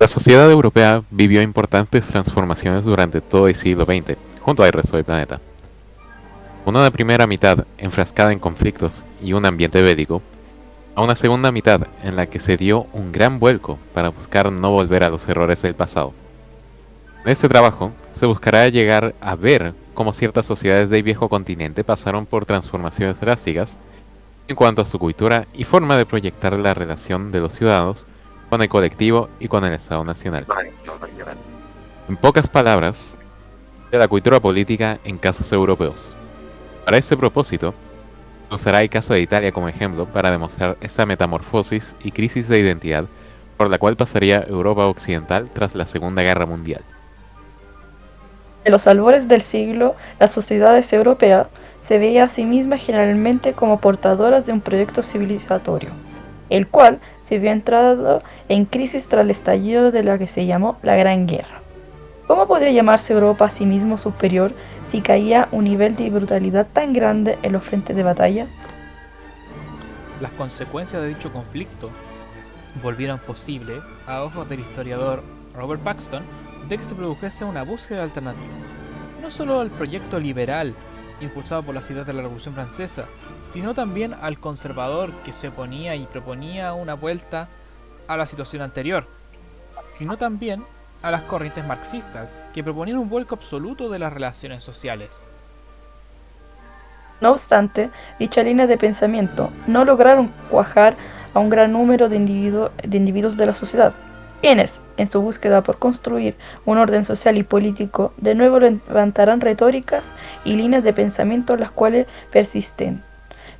La sociedad europea vivió importantes transformaciones durante todo el siglo XX, junto al resto del planeta. Una primera mitad enfrascada en conflictos y un ambiente bélico, a una segunda mitad en la que se dio un gran vuelco para buscar no volver a los errores del pasado. En este trabajo se buscará llegar a ver cómo ciertas sociedades del viejo continente pasaron por transformaciones drásticas en cuanto a su cultura y forma de proyectar la relación de los ciudadanos con el colectivo y con el Estado nacional. En pocas palabras, de la cultura política en casos europeos. Para este propósito, se usará el caso de Italia como ejemplo para demostrar esta metamorfosis y crisis de identidad por la cual pasaría Europa Occidental tras la Segunda Guerra Mundial. En los albores del siglo, las sociedades europeas se veían a sí mismas generalmente como portadoras de un proyecto civilizatorio, el cual se vio entrado en crisis tras el estallido de la que se llamó la Gran Guerra. ¿Cómo podía llamarse Europa a sí mismo superior si caía un nivel de brutalidad tan grande en los frentes de batalla? Las consecuencias de dicho conflicto volvieron posible, a ojos del historiador Robert Paxton, de que se produjese una búsqueda de alternativas. No solo al proyecto liberal impulsado por las ideas de la Revolución Francesa, sino también al conservador que se oponía y proponía una vuelta a la situación anterior, sino también a las corrientes marxistas que proponían un vuelco absoluto de las relaciones sociales. No obstante, dicha línea de pensamiento no lograron cuajar a un gran número de individuos de la sociedad, quienes, en su búsqueda por construir un orden social y político, de nuevo levantarán retóricas y líneas de pensamiento las cuales persisten,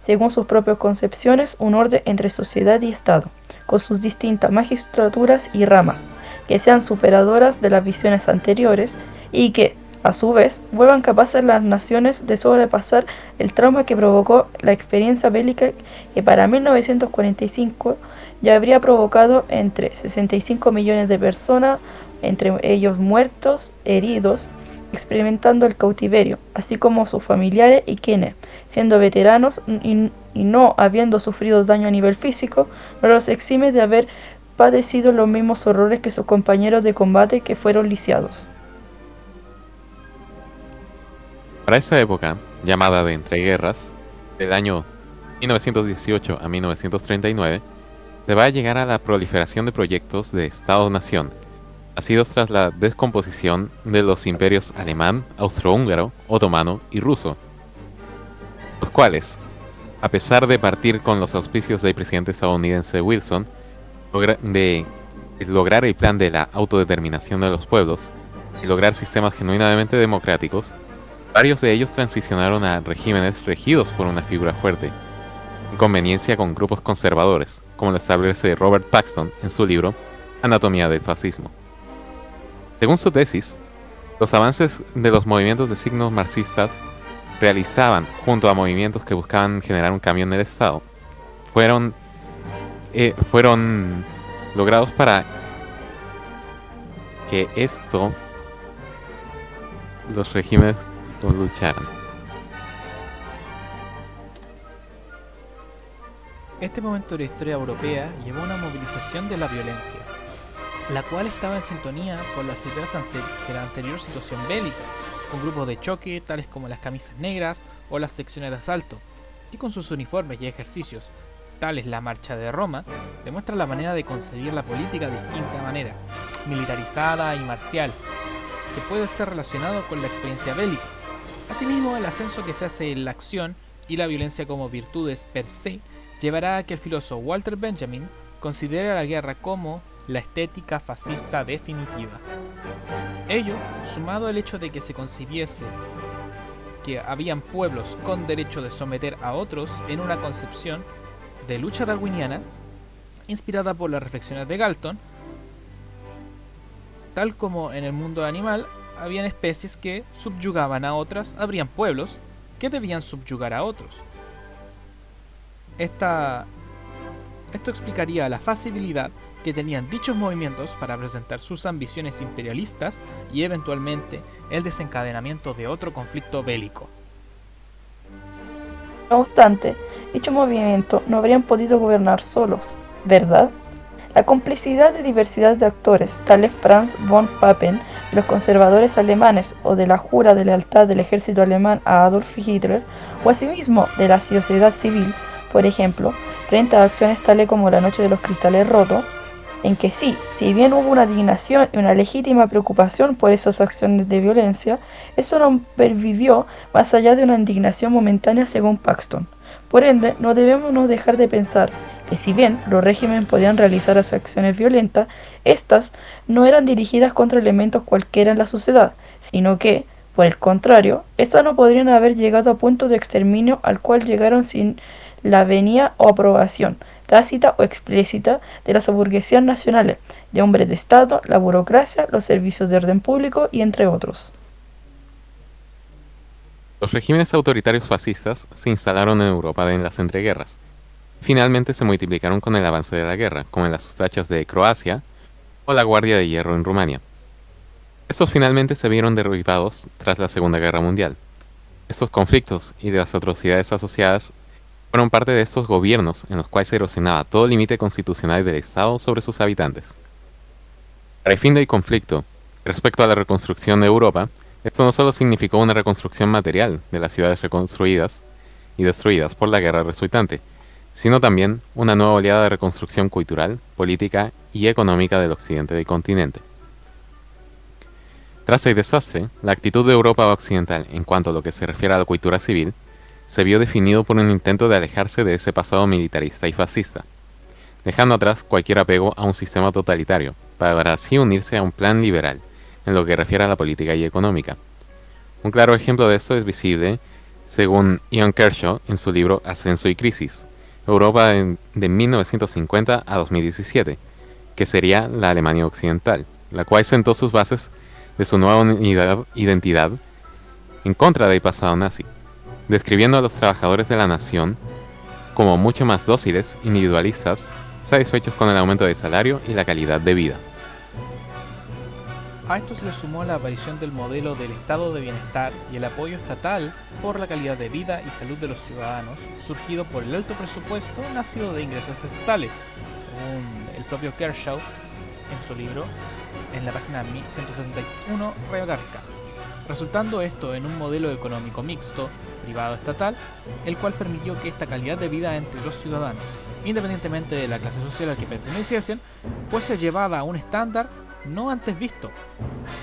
según sus propias concepciones, un orden entre sociedad y Estado, con sus distintas magistraturas y ramas, que sean superadoras de las visiones anteriores y que, a su vez, vuelvan capaces las naciones de sobrepasar el trauma que provocó la experiencia bélica que para 1945 ya habría provocado entre 65 millones de personas, entre ellos muertos, heridos, experimentando el cautiverio, así como sus familiares y quienes, siendo veteranos y no habiendo sufrido daño a nivel físico, no los exime de haber padecido los mismos horrores que sus compañeros de combate que fueron lisiados. Para esa época, llamada de entreguerras, del año 1918 a 1939, se va a llegar a la proliferación de proyectos de Estado-nación, nacidos tras la descomposición de los imperios alemán, austrohúngaro, otomano y ruso, los cuales, a pesar de partir con los auspicios del presidente estadounidense Wilson, de lograr el plan de la autodeterminación de los pueblos y lograr sistemas genuinamente democráticos, varios de ellos transicionaron a regímenes regidos por una figura fuerte, en conveniencia con grupos conservadores, como lo establece Robert Paxton en su libro Anatomía del fascismo. Según su tesis, los avances de los movimientos de signos marxistas realizaban junto a movimientos que buscaban generar un cambio en el Estado, fueron, fueron logrados para que esto los regímenes no lucharan. Este momento de la historia europea llevó a una movilización de la violencia, la cual estaba en sintonía con las ideas de la anterior situación bélica, con grupos de choque tales como las camisas negras o las secciones de asalto, que con sus uniformes y ejercicios, tales la Marcha de Roma, demuestran la manera de concebir la política de distinta manera, militarizada y marcial, que puede ser relacionado con la experiencia bélica. Asimismo, el ascenso que se hace en la acción y la violencia como virtudes per se llevará a que el filósofo Walter Benjamin considere a la guerra como la estética fascista definitiva. Ello, sumado al hecho de que se concibiese que habían pueblos con derecho de someter a otros en una concepción de lucha darwiniana, inspirada por las reflexiones de Galton, tal como en el mundo animal habían especies que subyugaban a otras, habrían pueblos que debían subyugar a otros. Esto explicaría la facilidad que tenían dichos movimientos para presentar sus ambiciones imperialistas y eventualmente el desencadenamiento de otro conflicto bélico. No obstante, dicho movimiento no habrían podido gobernar solos, ¿verdad? La complicidad de diversidad de actores, tales Franz von Papen, de los conservadores alemanes o de la jura de lealtad del ejército alemán a Adolf Hitler, o asimismo de la sociedad civil, por ejemplo, frente a acciones tales como la Noche de los Cristales Rotos, en que sí, si bien hubo una indignación y una legítima preocupación por esas acciones de violencia, eso no pervivió más allá de una indignación momentánea según Paxton. Por ende, no debemos dejar de pensar que si bien los regímenes podían realizar las acciones violentas, estas no eran dirigidas contra elementos cualquiera en la sociedad, sino que, por el contrario, estas no podrían haber llegado a punto de exterminio al cual llegaron sin la venia o aprobación, tácita o explícita, de las burguesías nacionales, de hombres de Estado, la burocracia, los servicios de orden público y entre otros. Los regímenes autoritarios fascistas se instalaron en Europa en las entreguerras. Finalmente se multiplicaron con el avance de la guerra, como en las ustachas de Croacia o la Guardia de Hierro en Rumania. Estos finalmente se vieron derribados tras la Segunda Guerra Mundial. Estos conflictos y de las atrocidades asociadas fueron parte de estos gobiernos en los cuales se erosionaba todo límite constitucional del Estado sobre sus habitantes. Para el fin del conflicto, respecto a la reconstrucción de Europa, esto no solo significó una reconstrucción material de las ciudades reconstruidas y destruidas por la guerra resultante, sino también una nueva oleada de reconstrucción cultural, política y económica del occidente del continente. Tras el desastre, la actitud de Europa occidental en cuanto a lo que se refiere a la cultura civil se vio definido por un intento de alejarse de ese pasado militarista y fascista, dejando atrás cualquier apego a un sistema totalitario, para así unirse a un plan liberal, en lo que refiere a la política y económica. Un claro ejemplo de esto es visible, según Ian Kershaw en su libro Ascenso y Crisis, Europa de 1950 a 2017, que sería la Alemania Occidental, la cual sentó sus bases de su nueva identidad en contra del pasado nazi, describiendo a los trabajadores de la nación como mucho más dóciles, individualistas, satisfechos con el aumento del salario y la calidad de vida. A esto se le sumó la aparición del modelo del estado de bienestar y el apoyo estatal por la calidad de vida y salud de los ciudadanos, surgido por el alto presupuesto nacido de ingresos estatales, según el propio Kershaw en su libro, en la página 1171, Reo-Garca, resultando esto en un modelo económico mixto, privado-estatal, el cual permitió que esta calidad de vida entre los ciudadanos, independientemente de la clase social a la que perteneciesen, fuese llevada a un estándar no antes visto,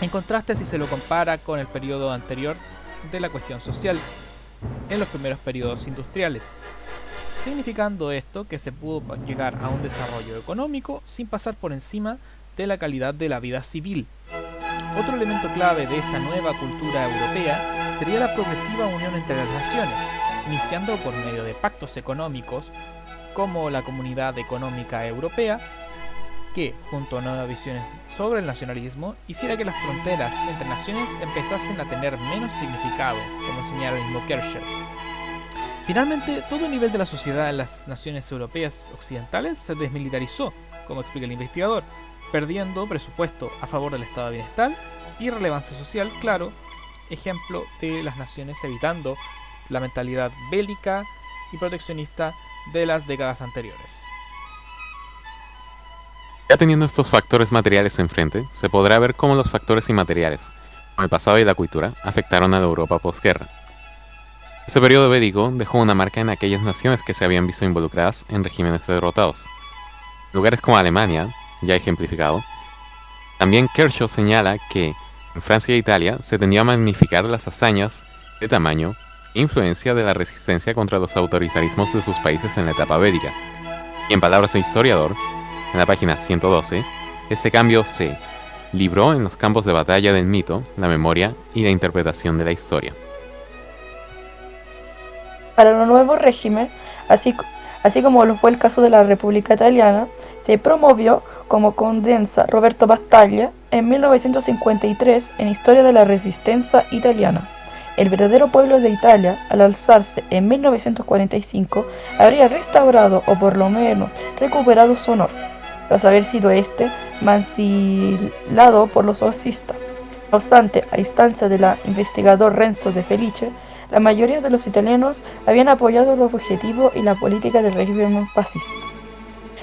en contraste si se lo compara con el periodo anterior de la cuestión social, en los primeros periodos industriales, significando esto que se pudo llegar a un desarrollo económico sin pasar por encima de la calidad de la vida civil. Otro elemento clave de esta nueva cultura europea sería la progresiva unión entre las naciones, iniciando por medio de pactos económicos como la Comunidad Económica Europea, que, junto a nuevas visiones sobre el nacionalismo, hiciera que las fronteras entre naciones empezasen a tener menos significado, como señala el mismo Kershaw. Finalmente, todo el nivel de la sociedad en las naciones europeas occidentales se desmilitarizó, como explica el investigador, perdiendo presupuesto a favor del estado de bienestar y relevancia social, claro, ejemplo de las naciones evitando la mentalidad bélica y proteccionista de las décadas anteriores. Ya teniendo estos factores materiales enfrente, se podrá ver cómo los factores inmateriales, como el pasado y la cultura, afectaron a la Europa posguerra. Ese periodo bélico dejó una marca en aquellas naciones que se habían visto involucradas en regímenes derrotados. Lugares como Alemania, ya ejemplificado. También Kershaw señala que en Francia e Italia se tendió a magnificar las hazañas de tamaño e influencia de la resistencia contra los autoritarismos de sus países en la etapa bélica. Y en palabras del historiador, en la página 112, este cambio se libró en los campos de batalla del mito, la memoria y la interpretación de la historia. Para los nuevos regímenes, así como lo fue el caso de la República Italiana, se promovió, como condensa Roberto Battaglia en 1953 en Historia de la Resistencia Italiana. El verdadero pueblo de Italia, al alzarse en 1945, habría restaurado o por lo menos recuperado su honor, tras haber sido mancillado por los fascistas. No obstante, a instancia del investigador Renzo De Felice, la mayoría de los italianos habían apoyado los objetivos y la política del régimen fascista.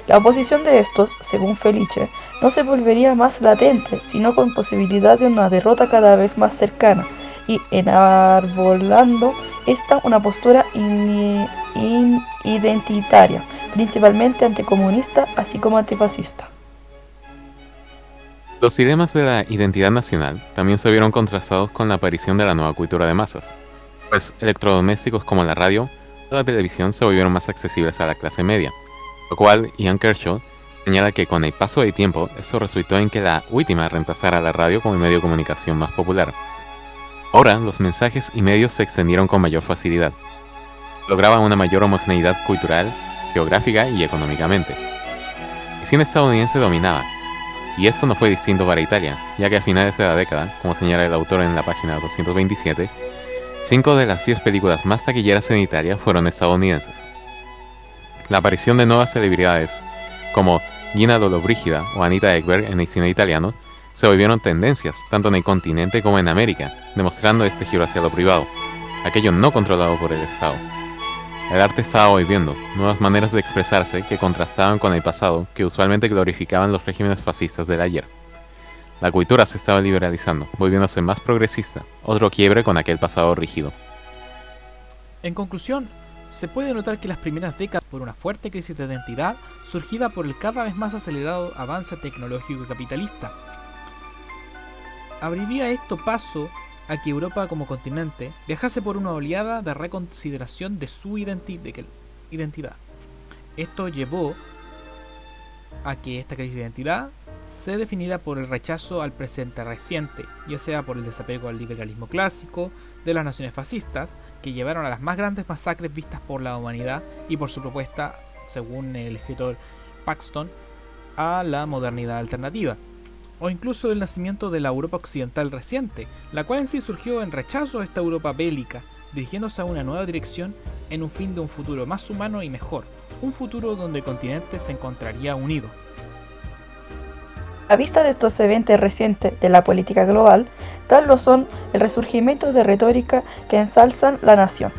La oposición de estos, según Felice, no se volvería más latente, sino con posibilidad de una derrota cada vez más cercana, y enarbolando esta una postura identitaria, principalmente anticomunista, así como antifascista. Los dilemas de la identidad nacional también se vieron contrastados con la aparición de la nueva cultura de masas, pues electrodomésticos como la radio o la televisión se volvieron más accesibles a la clase media, lo cual Ian Kershaw señala que con el paso del tiempo esto resultó en que la última reemplazara a la radio como el medio de comunicación más popular. Ahora los mensajes y medios se extendieron con mayor facilidad, lograban una mayor homogeneidad cultural, geográfica y económicamente. El cine estadounidense dominaba, y esto no fue distinto para Italia, ya que a finales de la década, como señala el autor en la página 227, 5 de las 10 películas más taquilleras en Italia fueron estadounidenses. La aparición de nuevas celebridades, como Gina Lollobrigida o Anita Ekberg en el cine italiano, se volvieron tendencias tanto en el continente como en América, demostrando este giro hacia lo privado, aquello no controlado por el Estado. El arte estaba volviendo, nuevas maneras de expresarse que contrastaban con el pasado que usualmente glorificaban los regímenes fascistas del ayer. La cultura se estaba liberalizando, volviéndose más progresista, otro quiebre con aquel pasado rígido. En conclusión, se puede notar que las primeras décadas por una fuerte crisis de identidad surgida por el cada vez más acelerado avance tecnológico y capitalista. Abriría esto paso a que Europa como continente viajase por una oleada de reconsideración de su identidad. Esto llevó a que esta crisis de identidad se definiera por el rechazo al presente reciente, ya sea por el desapego al liberalismo clásico de las naciones fascistas, que llevaron a las más grandes masacres vistas por la humanidad, y por su propuesta, según el escritor Paxton, a la modernidad alternativa, o incluso el nacimiento de la Europa occidental reciente, la cual en sí surgió en rechazo a esta Europa bélica, dirigiéndose a una nueva dirección en un fin de un futuro más humano y mejor, un futuro donde el continente se encontraría unido. A vista de estos eventos recientes de la política global, tal lo son el resurgimiento de retórica que ensalzan la nación,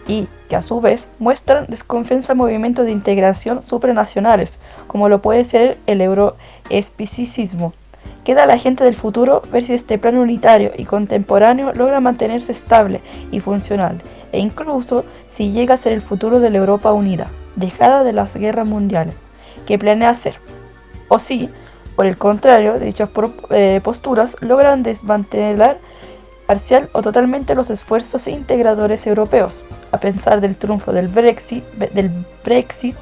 y que a su vez muestran desconfianza a movimientos de integración supranacionales, como lo puede ser el euroescepticismo. Queda a la gente del futuro ver si este plan unitario y contemporáneo logra mantenerse estable y funcional, e incluso si llega a ser el futuro de la Europa unida, dejada de las guerras mundiales, que planea hacer. O si, por el contrario, dichas posturas logran desmantelar parcial o totalmente los esfuerzos integradores europeos, a pesar del triunfo del Brexit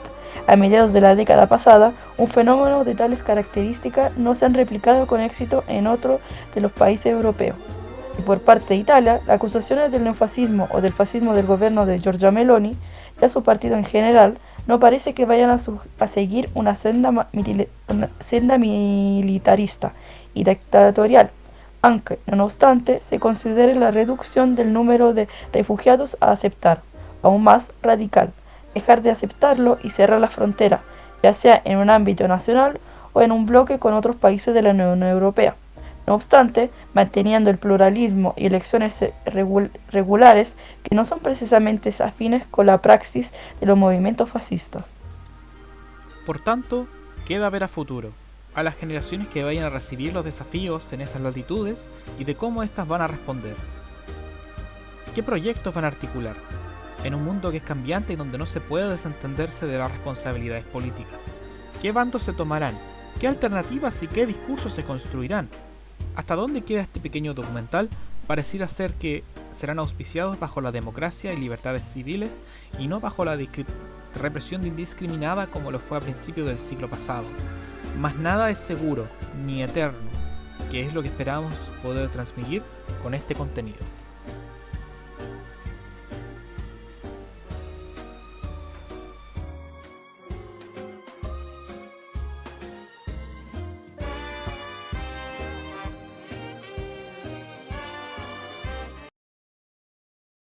a mediados de la década pasada. Un fenómeno de tales características no se han replicado con éxito en otro de los países europeos. Y por parte de Italia, las acusaciones del neofascismo o del fascismo del gobierno de Giorgia Meloni y a su partido en general no parece que vayan a seguir una senda militarista y dictatorial, aunque, no obstante, se considere la reducción del número de refugiados a aceptar, aún más radical, dejar de aceptarlo y cerrar la frontera, ya sea en un ámbito nacional o en un bloque con otros países de la Unión Europea. No obstante, manteniendo el pluralismo y elecciones regulares que no son precisamente afines con la praxis de los movimientos fascistas. Por tanto, queda ver a futuro, a las generaciones que vayan a recibir los desafíos en esas latitudes y de cómo éstas van a responder. ¿Qué proyectos van a articular? En un mundo que es cambiante y donde no se puede desentenderse de las responsabilidades políticas. ¿Qué bandos se tomarán? ¿Qué alternativas y qué discursos se construirán? ¿Hasta dónde queda este pequeño documental? Pareciera ser que serán auspiciados bajo la democracia y libertades civiles y no bajo la represión indiscriminada como lo fue a principios del siglo pasado. Mas nada es seguro, ni eterno, que es lo que esperamos poder transmitir con este contenido.